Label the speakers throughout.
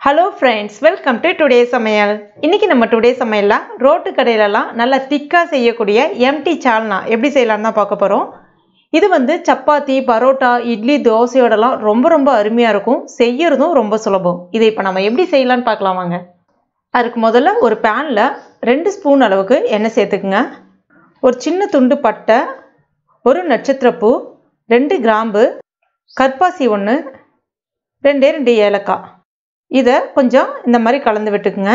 Speaker 1: Hello friends, welcome to today's Samayal. இன்னைக்கு நம்ம today's Samayalல road கடையிலலாம் நல்ல திக்கா செய்யக்கூடிய எம்டி சால்னா எப்படி செய்யலாம்னு தான் பார்க்க போறோம். இது வந்து சப்பாத்தி, பரோட்டா, இட்லி, தோசையோடலாம் ரொம்ப அருமையா இருக்கும். செய்யறதும் ரொம்ப சுலபம். இதை இப்ப நம்ம எப்படி செய்யலாம்னு பார்க்கலாம் வாங்க. அதுக்கு முதல்ல ஒரு panல 2 ஸ்பூன் அளவுக்கு எண்ணெய் சேர்த்துக்குங்க. ஒரு சின்ன துண்டு பட்டை, ஒரு நட்சத்திரப்பூ, 2 கிராம்பு, கற்பாசி 1, 2 ஏலக்காய். இதை கொஞ்சம் இந்த மாதிரி கலந்து விட்டுக்குங்க.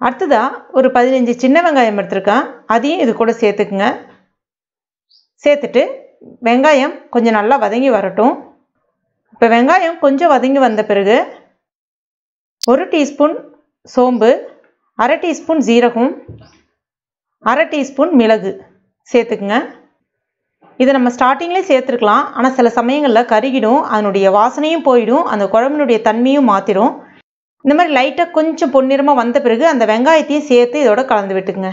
Speaker 1: அடுத்ததா ஒரு 15 சின்ன வெங்காயம் எடுத்துருக்கேன், அதையும் இது கூட சேர்த்துக்குங்க. சேர்த்துட்டு வெங்காயம் கொஞ்சம் நல்லா வதங்கி வரட்டும். இப்போ வெங்காயம் கொஞ்சம் வதங்கி வந்த பிறகு 1 டீஸ்பூன் சோம்பு, 1/2 டீஸ்பூன் ஜீரகம், 1/2 டீஸ்பூன் மிளகு சேர்த்துக்குங்க. இதை நம்ம ஸ்டார்டிங்லேயே சேர்த்துருக்கலாம், ஆனால் சில சமயங்களில் கருகிடும், அதனுடைய வாசனையும் போயிடும், அந்த குழம்புனுடைய தன்மையும் மாற்றிடும். இந்த மாதிரி லைட்டாக கொஞ்சம் பொன்னிறமாக வந்த பிறகு அந்த வெங்காயத்தையும் சேர்த்து இதோட கலந்து விட்டுக்குங்க.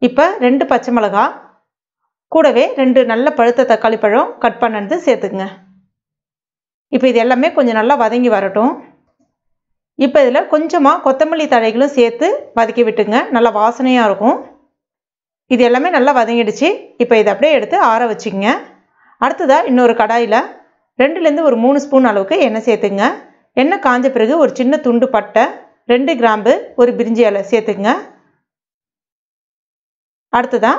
Speaker 1: இப்போ 2 பச்சை மிளகா கூடவே 2 நல்ல பழுத்த தக்காளி பழம் கட் பண்ணது சேர்த்துக்குங்க. இப்போ இது எல்லாமே கொஞ்சம் நல்லா வதங்கி வரட்டும். இப்போ இதில் கொஞ்சமாக கொத்தமல்லி தழைகளும் சேர்த்து வதக்கி விட்டுங்க, நல்லா வாசனையாக இருக்கும். இது எல்லாமே நல்லா வதங்கிடுச்சு. இப்போ இதை அப்படியே எடுத்து ஆற வச்சுக்கங்க. அடுத்ததாக இன்னொரு கடாயில் 2லேருந்து ஒரு 3 ஸ்பூன் அளவுக்கு எண்ணெய் சேர்த்துங்க. எண்ணெய் காஞ்ச பிறகு ஒரு சின்ன துண்டு பட்டை, 2 கிராம்பு, ஒரு பிரிஞ்சி இலை சேர்த்துங்க. அடுத்ததாக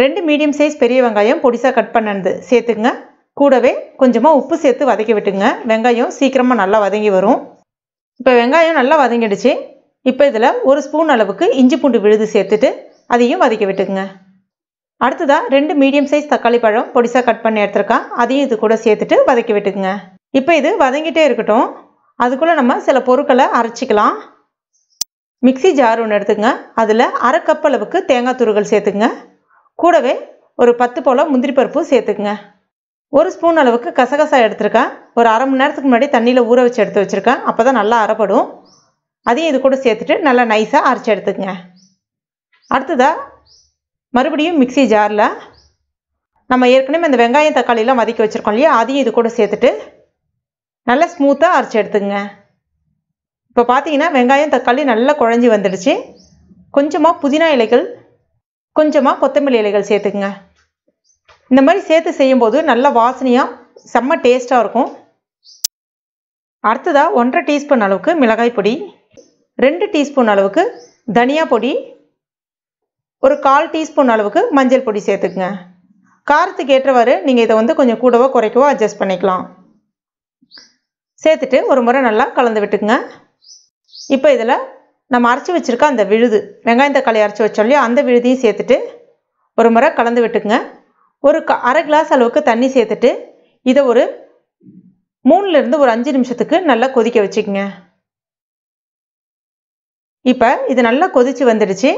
Speaker 1: 2 மீடியம் சைஸ் பெரிய வெங்காயம் பொடிசாக கட் பண்ணது சேர்த்துங்க. கூடவே கொஞ்சமாக உப்பு சேர்த்து வதக்கி விட்டுங்க. வெங்காயம் சீக்கிரமாக நல்லா வதங்கி வரும். இப்போ வெங்காயம் நல்லா வதங்கிடுச்சு. இப்போ இதில் 1 ஸ்பூன் அளவுக்கு இஞ்சி பூண்டு விழுது சேர்த்துட்டு அதையும் வதக்கி விட்டுக்குங்க. அடுத்ததாக 2 மீடியம் சைஸ் தக்காளி பழம் பொடிசாக கட் பண்ணி எடுத்துருக்கேன், அதையும் இது கூட சேர்த்துட்டு வதக்கி விட்டுக்குங்க. இப்போ இது வதங்கிட்டே இருக்கட்டும். அதுக்குள்ளே நம்ம சில பொருட்களை அரைச்சிக்கலாம். மிக்சி ஜார் ஒன்று எடுத்துங்க, அதில் 1/2 கப் அளவுக்கு தேங்காய் துருவல் சேர்த்துங்க. கூடவே ஒரு 10 போல் முந்திரி பருப்பு சேர்த்துக்குங்க. 1 ஸ்பூன் அளவுக்கு கசகசா எடுத்துருக்கேன், ஒரு அரை மணி நேரத்துக்கு முன்னாடி தண்ணியில் ஊற வச்சு எடுத்து வச்சுருக்கேன், அப்போ தான் நல்லா அரைப்படும். அதையும் இது கூட சேர்த்துட்டு நல்லா நைஸாக அரைச்சி எடுத்துக்கங்க. அடுத்ததாக மறுபடியும் மிக்சி ஜாரில் நம்ம ஏற்கனவே இந்த வெங்காயம் தக்காளிலாம் வதக்கி வச்சுருக்கோம் இல்லையா, அதையும் இது கூட சேர்த்துட்டு நல்லா ஸ்மூத்தாக அரைச்சி எடுத்துங்க. இப்போ பார்த்தீங்கன்னா வெங்காயம் தக்காளி நல்லா குழஞ்சி வந்துடுச்சு. கொஞ்சமாக புதினா இலைகள், கொஞ்சமாக கொத்தமல்லி இலைகள் சேர்த்துக்குங்க. இந்த மாதிரி சேர்த்து செய்யும்போது நல்ல வாசனையாக செம்ம டேஸ்ட்டாக இருக்கும். அடுத்ததாக 1/2 டீஸ்பூன் அளவுக்கு மிளகாய் பொடி, 2 டீஸ்பூன் அளவுக்கு தனியா பொடி, ஒரு 1/4 டீஸ்பூன் அளவுக்கு மஞ்சள் பொடி சேர்த்துக்குங்க. காரத்துக்கு ஏற்றவாறு நீங்கள் இதை வந்து கொஞ்சம் கூடவோ குறைக்கவோ அட்ஜஸ்ட் பண்ணிக்கலாம். சேர்த்துட்டு ஒரு முறை நல்லா கலந்து விட்டுக்குங்க. இப்போ இதில் நம்ம அரைச்சி வச்சுருக்க அந்த விழுது, வெங்காயம் தக்காளி அரைச்சி வச்சோம் இல்லையா, அந்த விழுதையும் சேர்த்துட்டு ஒரு முறை கலந்து விட்டுக்குங்க. ஒரு 1/2 கிளாஸ் அளவுக்கு தண்ணி சேர்த்துட்டு இதை ஒரு 3லேருந்து ஒரு 5 நிமிஷத்துக்கு நல்லா கொதிக்க வச்சுக்கோங்க. இப்போ இது நல்லா கொதித்து வந்துடுச்சு.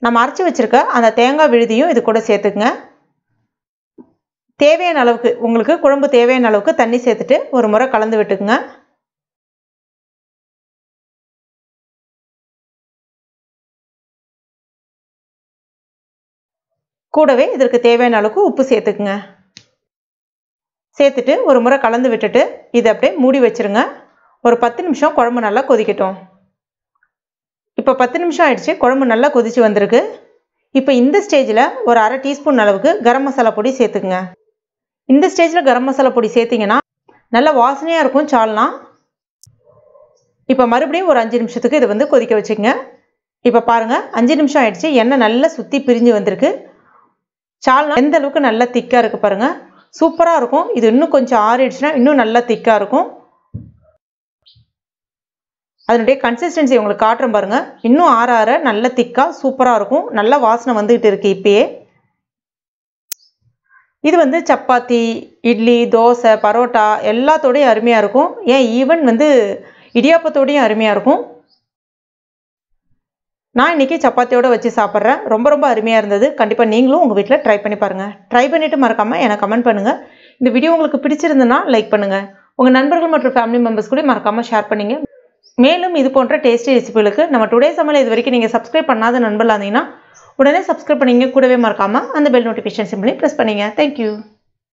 Speaker 1: நம்ம அரைச்சி வச்சுருக்க அந்த தேங்காய் விழுதியும் இது கூட சேர்த்துக்குங்க. தேவையான அளவுக்கு, உங்களுக்கு குழம்பு தேவையான அளவுக்கு தண்ணி சேர்த்துட்டு ஒரு முறை கலந்து விட்டுக்குங்க. கூடவே இதற்கு தேவையான அளவுக்கு உப்பு சேர்த்துக்குங்க. சேர்த்துட்டு ஒரு முறை கலந்து விட்டுட்டு இதை அப்படியே மூடி வச்சுருங்க. ஒரு 10 நிமிஷம் குழம்பு நல்லா கொதிக்கட்டும். இப்போ 10 நிமிஷம் ஆயிடுச்சு, குழம்பு நல்லா கொதிச்சு வந்திருக்கு. இப்போ இந்த ஸ்டேஜில் ஒரு 1/2 டீஸ்பூன் அளவுக்கு கரம் மசாலா பொடி சேர்த்துக்குங்க. இந்த ஸ்டேஜில் கரம் மசாலா பொடி சேர்த்திங்கன்னா நல்லா வாசனையாக இருக்கும் சால்னா. இப்போ மறுபடியும் ஒரு 5 நிமிஷத்துக்கு இதை வந்து கொதிக்க வச்சுக்கங்க. இப்போ பாருங்கள், 5 நிமிஷம் ஆயிடுச்சு, எண்ணெய் நல்லா சுற்றி பிரிஞ்சு வந்திருக்கு. சால்னா எந்த அளவுக்கு நல்லா திக்காக இருக்குது பாருங்கள், சூப்பராக இருக்கும். இது இன்னும் கொஞ்சம் ஆறிடுச்சுன்னா இன்னும் நல்லா திக்காக இருக்கும். அதனுடைய கன்சிஸ்டன்சி உங்களுக்கு காட்டுறேன் பாருங்கள், இன்னும் ஆற நல்ல திக்காக சூப்பராக இருக்கும். நல்ல வாசனை வந்துகிட்டு இருக்குது இப்பயே. இது வந்து சப்பாத்தி, இட்லி, தோசை, பரோட்டா எல்லாத்தோடையும் அருமையாக இருக்கும். ஏன் ஈவன் வந்து இடியாப்பத்தோடையும் அருமையாக இருக்கும். நான் இன்றைக்கி சப்பாத்தியோடு வச்சு சாப்பிட்றேன். ரொம்ப அருமையாக இருந்தது. கண்டிப்பாக நீங்களும் உங்கள் வீட்டில் ட்ரை பண்ணி பாருங்கள். ட்ரை பண்ணிவிட்டு மறக்காமல் எனக்கு கமெண்ட் பண்ணுங்கள். இந்த வீடியோ உங்களுக்கு பிடிச்சிருந்ததுன்னா லைக் பண்ணுங்கள். உங்கள் நண்பர்கள் மற்றும் ஃபேமிலி மெம்பர்ஸ் கூட மறக்காமல் ஷேர் பண்ணிங்க. மேலும் இது போன்ற டேஸ்டி ரெசிபிகளுக்கு நம்ம டுடே சமையல் இது வரைக்கும் நீங்கள் சப்ஸ்கிரைப் பண்ணாத நண்பர்களாக இருந்தீங்கன்னா உடனே சப்ஸ்கிரைப் பண்ணிங்க. கூடவே மறக்காமல் அந்த பெல் நோட்டிஃபிகேஷன் சிம்பிளையும் ப்ரெஸ் பண்ணிங்க. தேங்க்யூ.